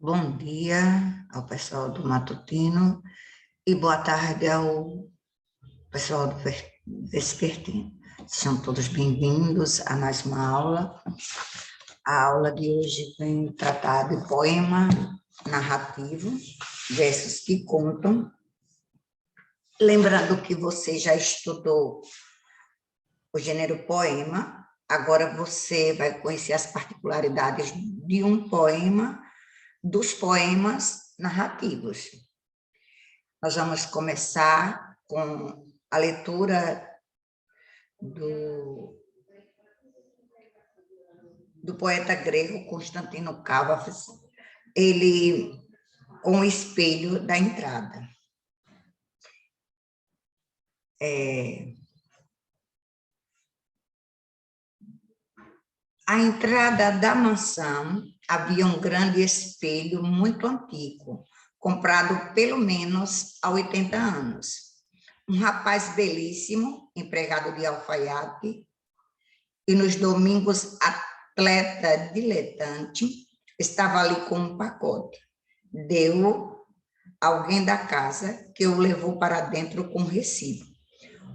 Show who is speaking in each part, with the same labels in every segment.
Speaker 1: Bom dia ao pessoal do Matutino e boa tarde ao pessoal do Vespertino. Sejam todos bem-vindos a mais uma aula. A aula de hoje vem tratar de poema narrativo, versos que contam. Lembrando que você já estudou o gênero poema, agora você vai conhecer as particularidades de um poema, dos poemas narrativos. Nós vamos começar com a leitura do poeta grego Constantino Cavafis, ele com o espelho da entrada. À entrada da mansão havia um grande espelho muito antigo, comprado pelo menos há 80 anos. Um rapaz belíssimo, empregado de alfaiate, e nos domingos atleta diletante, estava ali com um pacote. Deu alguém da casa que o levou para dentro com recibo.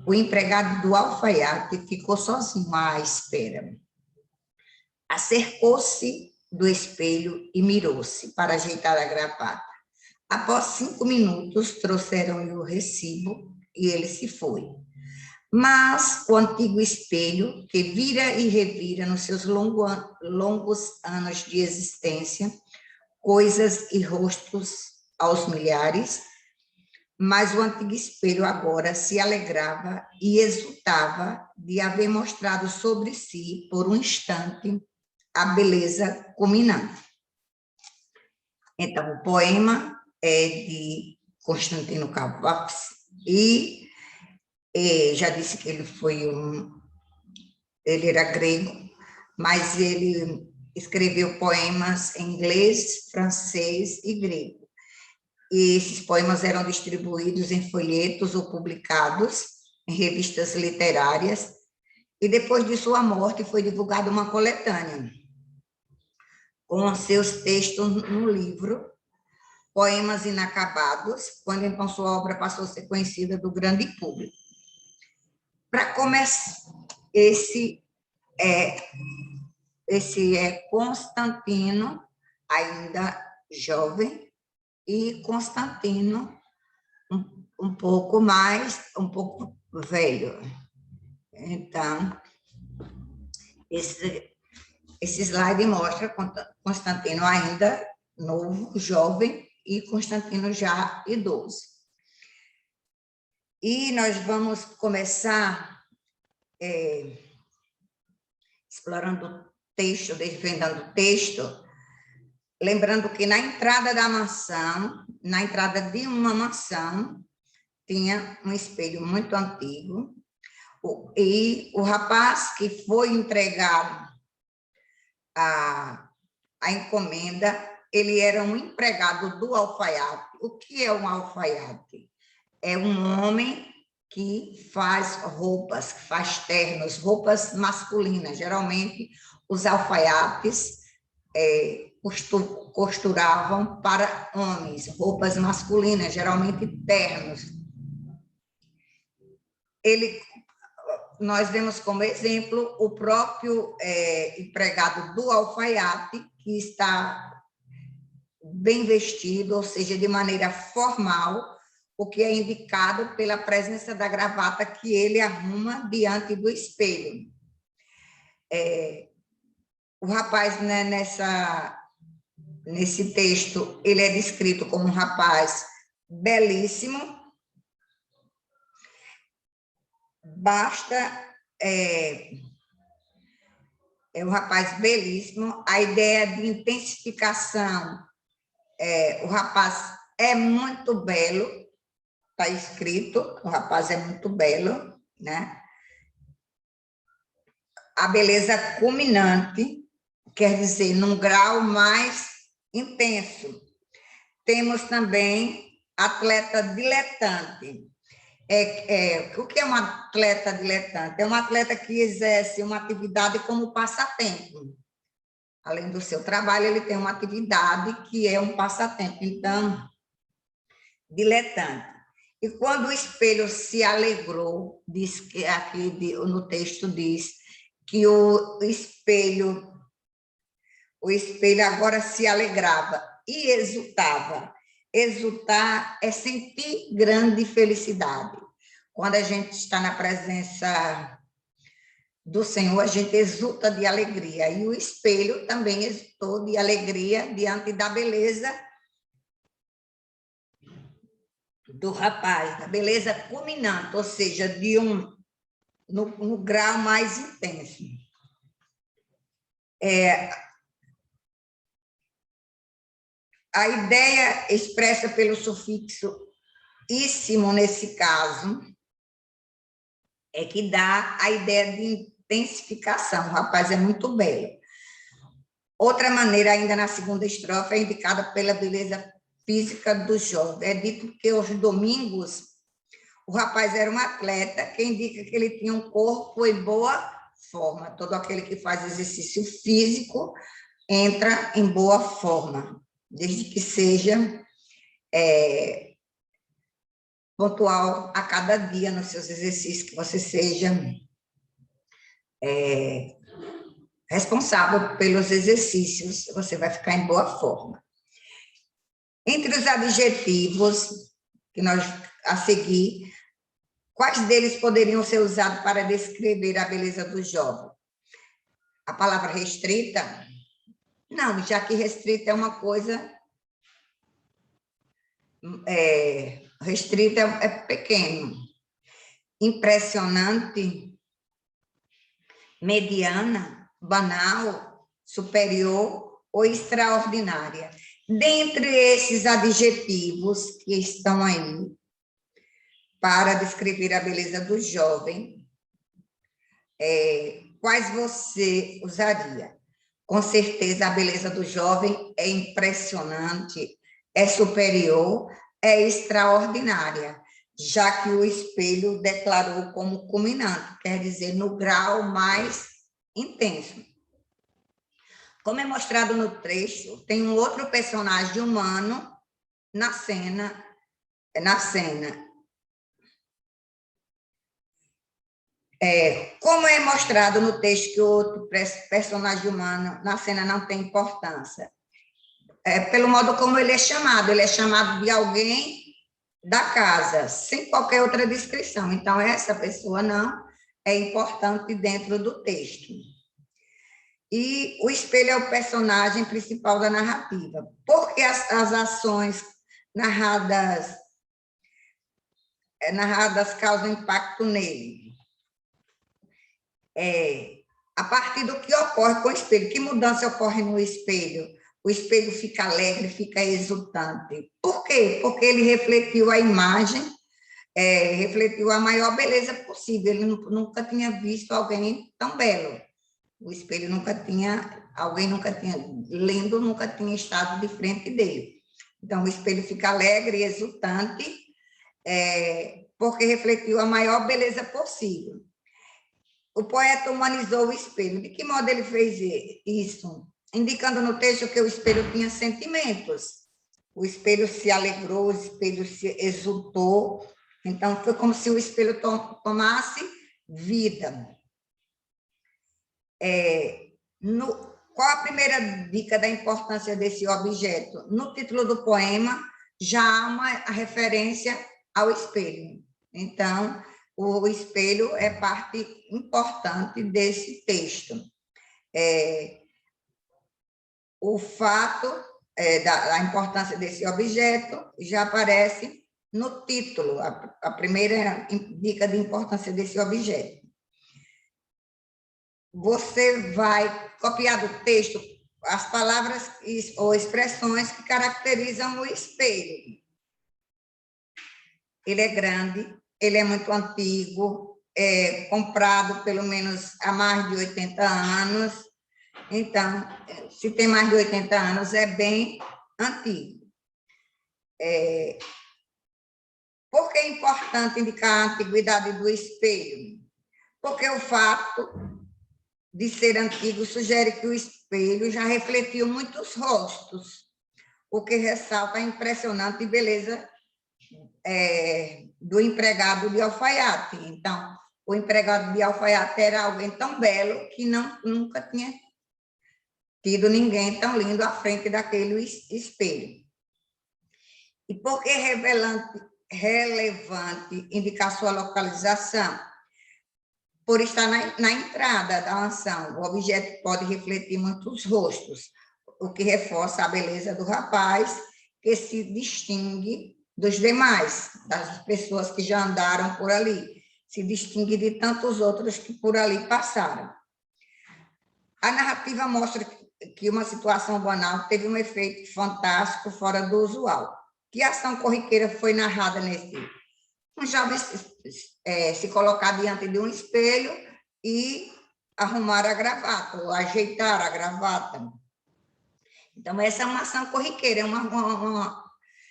Speaker 1: O empregado do alfaiate ficou sozinho à espera. Acercou-se do espelho e mirou-se para ajeitar a gravata. Após 5 minutos, trouxeram-lhe o recibo e ele se foi. Mas o antigo espelho, que vira e revira nos seus longos anos de existência, coisas e rostos aos milhares, mas o antigo espelho agora se alegrava e exultava de haver mostrado sobre si, por um instante, a beleza culminante. Então, o poema é de Constantino Cavafis e já disse que ele era grego, mas ele escreveu poemas em inglês, francês e grego. E esses poemas eram distribuídos em folhetos ou publicados em revistas literárias, e depois de sua morte foi divulgada uma coletânea com seus textos no livro Poemas Inacabados, quando então sua obra passou a ser conhecida do grande público. Para começar, esse é Constantino, ainda jovem, e Constantino um pouco velho. Então, esse slide mostra Constantino ainda novo, jovem, e Constantino já idoso. E nós vamos começar explorando o texto, desvendando o texto, lembrando que na entrada de uma mansão, tinha um espelho muito antigo, e o rapaz que foi entregado a encomenda, ele era um empregado do alfaiate. O que é um alfaiate? É um homem que faz roupas, que faz ternos, roupas masculinas. Geralmente, os alfaiates costuravam para homens, roupas masculinas, geralmente ternos. Nós vemos como exemplo o próprio empregado do alfaiate, que está bem vestido, ou seja, de maneira formal, o que é indicado pela presença da gravata que ele arruma diante do espelho. O rapaz, né, nesse texto, ele é descrito como um rapaz belíssimo. É um rapaz belíssimo. A ideia de intensificação, o rapaz é muito belo, está escrito, o rapaz é muito belo, né? A beleza culminante, quer dizer, num grau mais intenso. Temos também atleta diletante. O que é um atleta diletante? É um atleta que exerce uma atividade como passatempo. Além do seu trabalho, ele tem uma atividade que é um passatempo, então, diletante. E quando o espelho se alegrou, diz que aqui no texto diz que o espelho agora se alegrava e exultava. Exultar é sentir grande felicidade. Quando a gente está na presença do Senhor, a gente exulta de alegria. E o espelho também exultou de alegria diante da beleza do rapaz, da beleza culminante, ou seja, no grau mais intenso. A ideia expressa pelo sufixo íssimo, nesse caso, é que dá a ideia de intensificação. O rapaz é muito belo. Outra maneira, ainda na segunda estrofe, é indicada pela beleza física do jovem. É dito que aos domingos o rapaz era um atleta, que indica que ele tinha um corpo em boa forma. Todo aquele que faz exercício físico entra em boa forma, desde que seja pontual a cada dia nos seus exercícios, que você seja responsável pelos exercícios, você vai ficar em boa forma. Entre os adjetivos que nós a seguir, quais deles poderiam ser usados para descrever a beleza do jovem? A palavra restrita? Não, já que restrita é uma coisa... restrita é pequeno. Impressionante, mediana, banal, superior ou extraordinária. Dentre esses adjetivos que estão aí para descrever a beleza do jovem, quais você usaria? Com certeza, a beleza do jovem é impressionante, é superior, é extraordinária, já que o espelho declarou como culminante, quer dizer, no grau mais intenso. Como é mostrado no trecho, tem um outro personagem humano na cena. Como é mostrado no texto que o outro personagem humano na cena não tem importância? Pelo modo como ele é chamado de alguém da casa, sem qualquer outra descrição. Então, essa pessoa não é importante dentro do texto. E o espelho é o personagem principal da narrativa, porque as ações narradas causam impacto nele. A partir do que ocorre com o espelho. Que mudança ocorre no espelho? O espelho fica alegre, fica exultante. Por quê? Porque ele refletiu a imagem, refletiu a maior beleza possível. Ele nunca tinha visto alguém tão belo. O espelho alguém nunca tinha, lendo, nunca tinha estado de frente dele. Então, o espelho fica alegre e exultante, porque refletiu a maior beleza possível. O poeta humanizou o espelho. De que modo ele fez isso? Indicando no texto que o espelho tinha sentimentos. O espelho se alegrou, o espelho se exultou. Então, foi como se o espelho tomasse vida. Qual a primeira dica da importância desse objeto? No título do poema, já há uma referência ao espelho. Então, o espelho é parte importante desse texto. O fato da importância desse objeto já aparece no título, a primeira dica de importância desse objeto. Você vai copiar do texto as palavras ou expressões que caracterizam o espelho. Ele é grande, ele é muito antigo, é comprado pelo menos há mais de 80 anos. Então, se tem mais de 80 anos, é bem antigo. Por que é importante indicar a antiguidade do espelho? Porque o fato de ser antigo sugere que o espelho já refletiu muitos rostos, o que ressalta a impressionante beleza do empregado de alfaiate. Então, o empregado de alfaiate era alguém tão belo que nunca tinha tido ninguém tão lindo à frente daquele espelho. E por que relevante indicar sua localização? Por estar na entrada da mansão, o objeto pode refletir muitos rostos, o que reforça a beleza do rapaz, que se distingue dos demais, das pessoas que já andaram por ali, se distingue de tantos outros que por ali passaram. A narrativa mostra que uma situação banal teve um efeito fantástico fora do usual. Que ação corriqueira foi narrada nesse? Um jovem se colocar diante de um espelho e arrumar a gravata, ou ajeitar a gravata. Então, essa é uma ação corriqueira.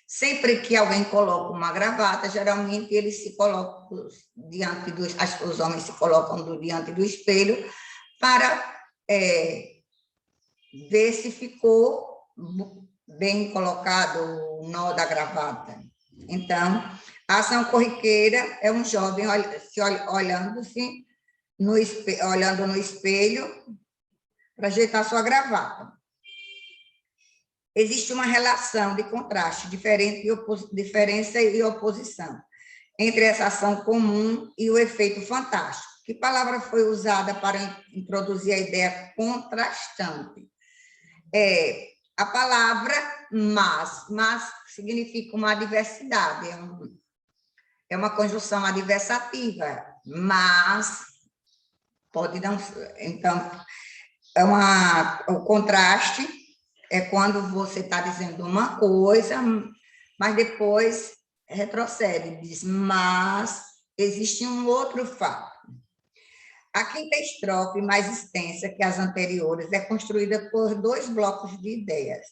Speaker 1: Sempre que alguém coloca uma gravata, geralmente eles se colocam diante os homens se colocam diante do espelho para ver se ficou bem colocado o nó da gravata. Então, a ação corriqueira é um jovem olhando-se olhando no espelho para ajeitar sua gravata. Existe uma relação de contraste, diferença e oposição entre essa ação comum e o efeito fantástico. Que palavra foi usada para introduzir a ideia contrastante? A palavra mas significa uma adversidade, é uma conjunção adversativa, mas pode não. Então, o contraste é quando você está dizendo uma coisa, mas depois retrocede, diz, mas existe um outro fato. A quinta estrofe, mais extensa que as anteriores, é construída por 2 blocos de ideias.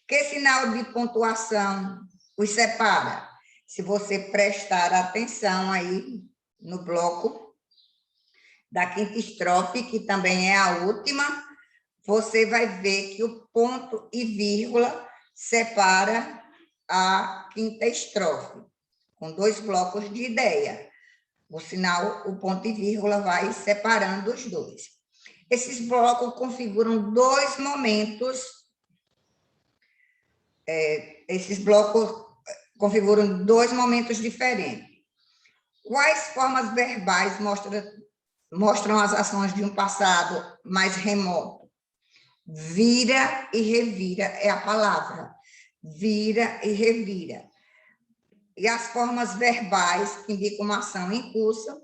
Speaker 1: Que sinal de pontuação os separa? Se você prestar atenção aí no bloco da quinta estrofe, que também é a última, você vai ver que o ponto e vírgula separa a quinta estrofe, com 2 blocos de ideia. O sinal, o ponto e vírgula vai separando os dois. Esses blocos configuram 2 momentos. Esses blocos configuram 2 momentos diferentes. Quais formas verbais mostram as ações de um passado mais remoto? Vira e revira é a palavra. Vira e revira. E as formas verbais que indicam uma ação em curso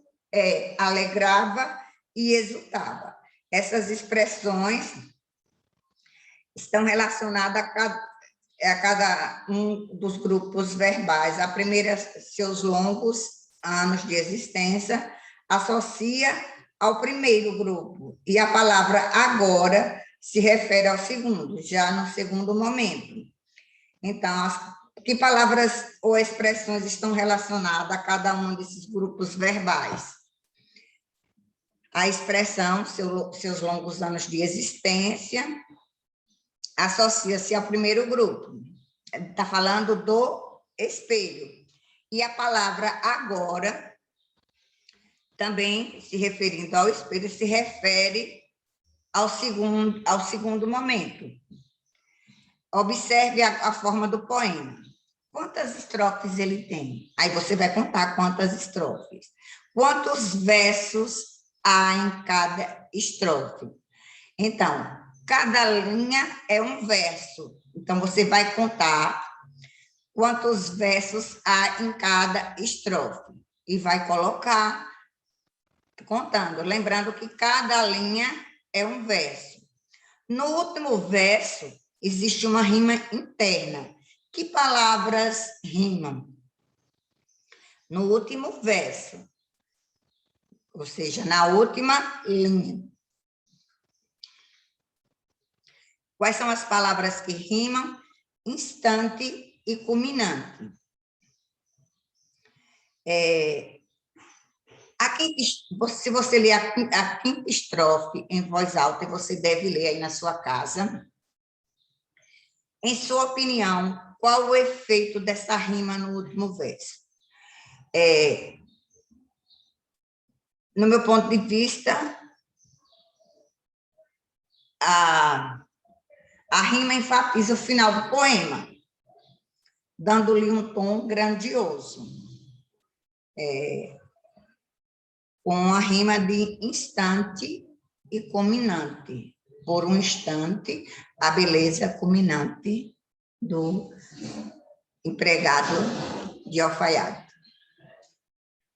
Speaker 1: alegrava e exultava. Essas expressões estão relacionadas a cada um dos grupos verbais. A primeira, seus longos anos de existência, associa ao primeiro grupo, e a palavra agora se refere ao segundo, já no segundo momento. Então, que palavras ou expressões estão relacionadas a cada um desses grupos verbais? A expressão, seus longos anos de existência, associa-se ao primeiro grupo. Está falando do espelho. E a palavra agora, também se referindo ao espelho, se refere ao segundo momento. Observe a forma do poema. Quantas estrofes ele tem? Aí você vai contar quantas estrofes. Quantos versos há em cada estrofe? Então, cada linha é um verso. Então, você vai contar quantos versos há em cada estrofe. E vai colocar, contando. Lembrando que cada linha é um verso. No último verso, existe uma rima interna. Que palavras rimam? No último verso, ou seja, na última linha. Quais são as palavras que rimam? Instante e culminante. Se você ler a quinta estrofe em voz alta, e você deve ler aí na sua casa, em sua opinião, qual o efeito dessa rima no último verso? No meu ponto de vista, a rima enfatiza o final do poema, dando-lhe um tom grandioso, com a rima de instante e culminante. Por um instante, a beleza culminante do empregado de alfaiate.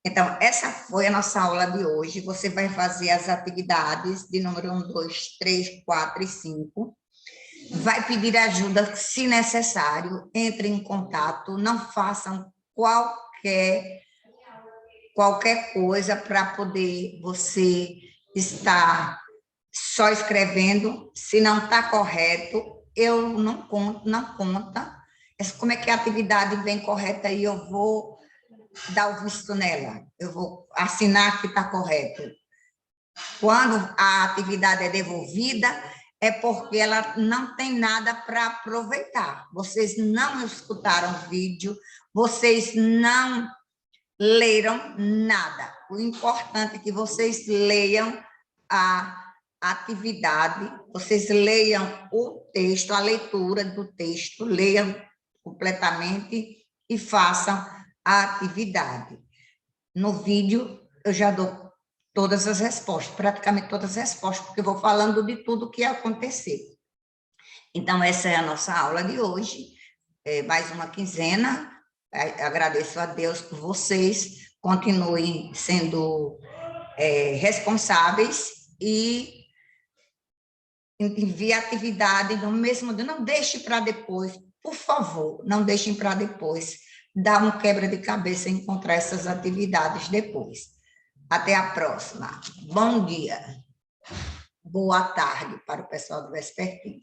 Speaker 1: Então, essa foi a nossa aula de hoje. Você vai fazer as atividades de número 1, 2, 3, 4 e 5. Vai pedir ajuda, se necessário, entre em contato, não façam qualquer coisa para poder você estar só escrevendo. Se não está correto, eu não conta. Como é que a atividade vem correta e eu vou dar o visto nela? Eu vou assinar que está correto. Quando a atividade é devolvida, é porque ela não tem nada para aproveitar. Vocês não escutaram o vídeo, vocês não leram nada. O importante é que vocês leiam a atividade, vocês leiam o texto, a leitura do texto, leiam completamente e façam a atividade. No vídeo, eu já dou todas as respostas, praticamente todas as respostas, porque eu vou falando de tudo o que ia acontecer. Então, essa é a nossa aula de hoje, mais uma quinzena. Agradeço a Deus por vocês, continuem sendo responsáveis e enviem a atividade no mesmo dia. Não deixe para depois, por favor, não deixem para depois. Dá um quebra de cabeça encontrar essas atividades depois. Até a próxima. Bom dia. Boa tarde para o pessoal do Vespertino.